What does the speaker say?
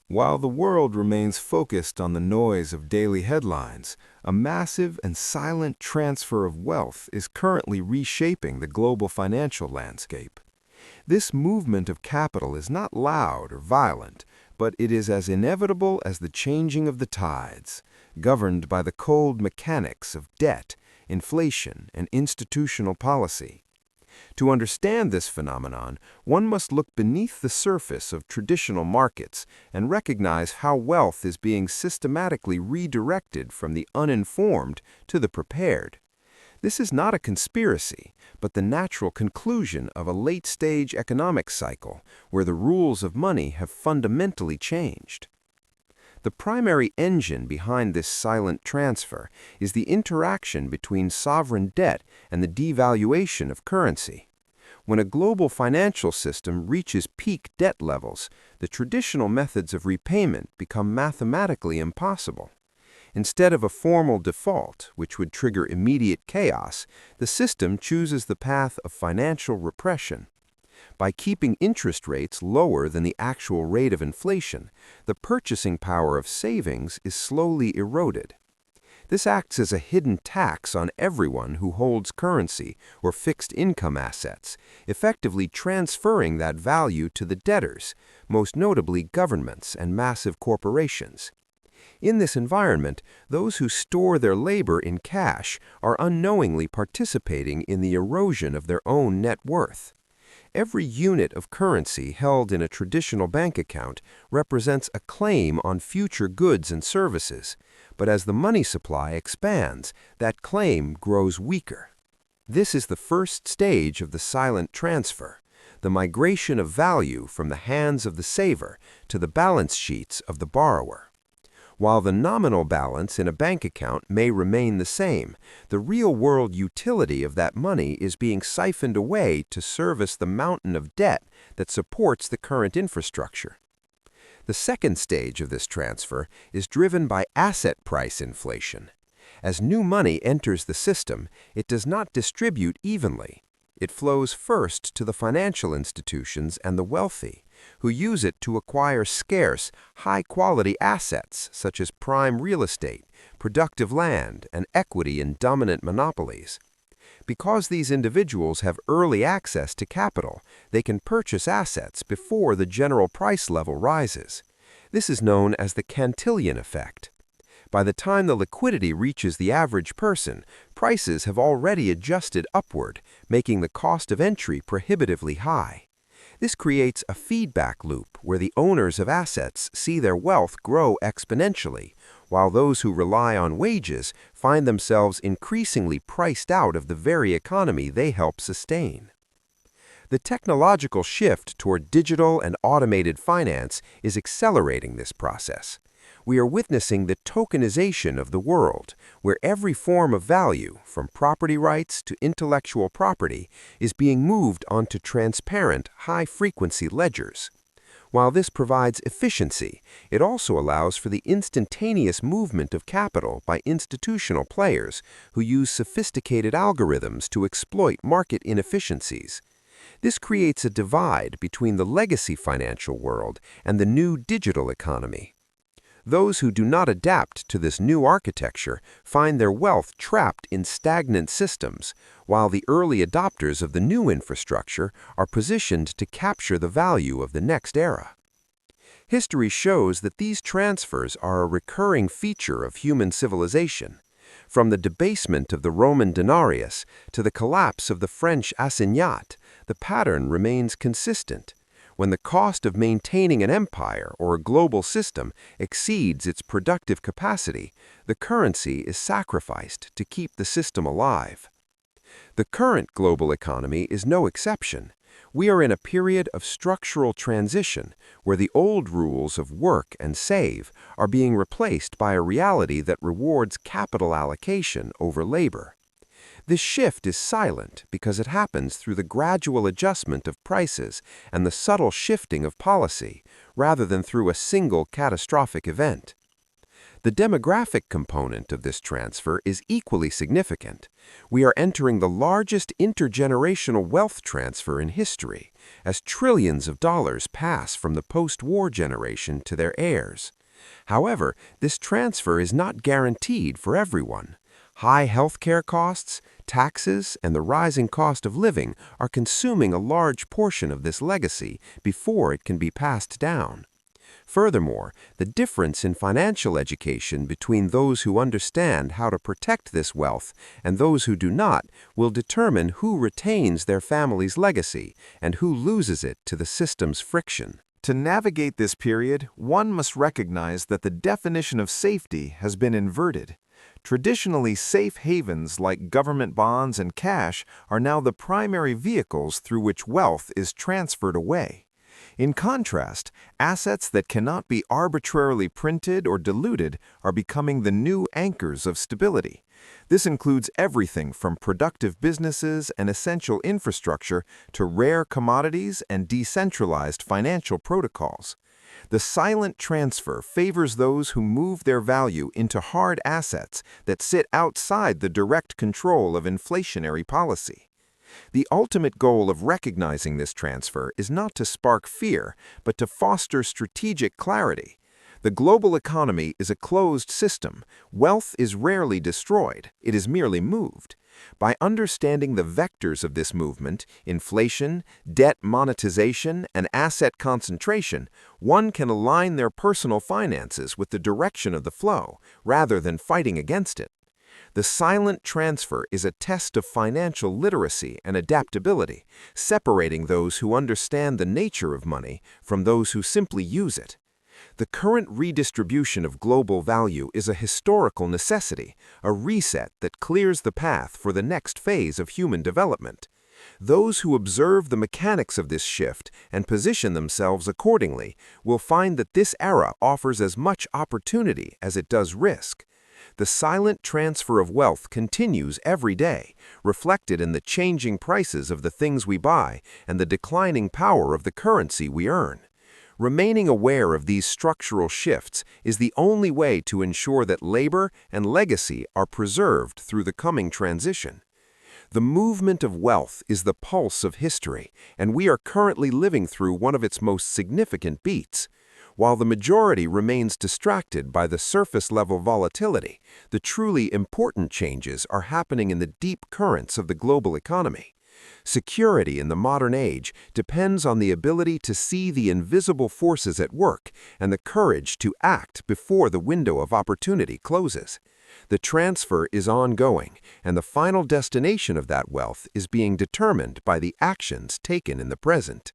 While the world remains focused on the noise of daily headlines, a massive and silent transfer of wealth is currently reshaping the global financial landscape. This movement of capital is not loud or violent, but it is as inevitable as the changing of the tides, governed by the cold mechanics of debt, inflation, and institutional policy. To understand this phenomenon, one must look beneath the surface of traditional markets and recognize how wealth is being systematically redirected from the uninformed to the prepared. This is not a conspiracy, but the natural conclusion of a late-stage economic cycle where the rules of money have fundamentally changed. The primary engine behind this silent transfer is the interaction between sovereign debt and the devaluation of currency. When a global financial system reaches peak debt levels, the traditional methods of repayment become mathematically impossible. Instead of a formal default, which would trigger immediate chaos, the system chooses the path of financial repression. By keeping interest rates lower than the actual rate of inflation, the purchasing power of savings is slowly eroded. This acts as a hidden tax on everyone who holds currency or fixed income assets, effectively transferring that value to the debtors, most notably governments and massive corporations. In this environment, those who store their labor in cash are unknowingly participating in the erosion of their own net worth. Every unit of currency held in a traditional bank account represents a claim on future goods and services, but as the money supply expands, that claim grows weaker. This is the first stage of the silent transfer, the migration of value from the hands of the saver to the balance sheets of the borrower. While the nominal balance in a bank account may remain the same, the real-world utility of that money is being siphoned away to service the mountain of debt that supports the current infrastructure. The second stage of this transfer is driven by asset price inflation. As new money enters the system, it does not distribute evenly. It flows first to the financial institutions and the wealthy, who use it to acquire scarce, high-quality assets such as prime real estate, productive land, and equity in dominant monopolies. Because these individuals have early access to capital, they can purchase assets before the general price level rises. This is known as the Cantillon Effect. By the time the liquidity reaches the average person, prices have already adjusted upward, making the cost of entry prohibitively high. This creates a feedback loop where the owners of assets see their wealth grow exponentially, while those who rely on wages find themselves increasingly priced out of the very economy they help sustain. The technological shift toward digital and automated finance is accelerating this process. We are witnessing the tokenization of the world, where every form of value, from property rights to intellectual property, is being moved onto transparent, high-frequency ledgers. While this provides efficiency, it also allows for the instantaneous movement of capital by institutional players who use sophisticated algorithms to exploit market inefficiencies. This creates a divide between the legacy financial world and the new digital economy. Those who do not adapt to this new architecture find their wealth trapped in stagnant systems, while the early adopters of the new infrastructure are positioned to capture the value of the next era. History shows that these transfers are a recurring feature of human civilization. From the debasement of the Roman denarius to the collapse of the French assignat, the pattern remains consistent. When the cost of maintaining an empire or a global system exceeds its productive capacity, the currency is sacrificed to keep the system alive. The current global economy is no exception. We are in a period of structural transition where the old rules of work and save are being replaced by a reality that rewards capital allocation over labor. This shift is silent because it happens through the gradual adjustment of prices and the subtle shifting of policy, rather than through a single catastrophic event. The demographic component of this transfer is equally significant. We are entering the largest intergenerational wealth transfer in history, as trillions of dollars pass from the post-war generation to their heirs. However, this transfer is not guaranteed for everyone. High healthcare costs, taxes, and the rising cost of living are consuming a large portion of this legacy before it can be passed down. Furthermore, the difference in financial education between those who understand how to protect this wealth and those who do not will determine who retains their family's legacy and who loses it to the system's friction. To navigate this period, one must recognize that the definition of safety has been inverted. Traditionally, safe havens like government bonds and cash are now the primary vehicles through which wealth is transferred away. In contrast, assets that cannot be arbitrarily printed or diluted are becoming the new anchors of stability. This includes everything from productive businesses and essential infrastructure to rare commodities and decentralized financial protocols. The silent transfer favors those who move their value into hard assets that sit outside the direct control of inflationary policy. The ultimate goal of recognizing this transfer is not to spark fear, but to foster strategic clarity. The global economy is a closed system. Wealth is rarely destroyed, it is merely moved. By understanding the vectors of this movement, inflation, debt monetization, and asset concentration, one can align their personal finances with the direction of the flow, rather than fighting against it. The silent transfer is a test of financial literacy and adaptability, separating those who understand the nature of money from those who simply use it. The current redistribution of global value is a historical necessity, a reset that clears the path for the next phase of human development. Those who observe the mechanics of this shift and position themselves accordingly will find that this era offers as much opportunity as it does risk. The silent transfer of wealth continues every day, reflected in the changing prices of the things we buy and the declining power of the currency we earn. Remaining aware of these structural shifts is the only way to ensure that labor and legacy are preserved through the coming transition. The movement of wealth is the pulse of history, and we are currently living through one of its most significant beats. While the majority remains distracted by the surface-level volatility, the truly important changes are happening in the deep currents of the global economy. Security in the modern age depends on the ability to see the invisible forces at work and the courage to act before the window of opportunity closes. The transfer is ongoing, and the final destination of that wealth is being determined by the actions taken in the present.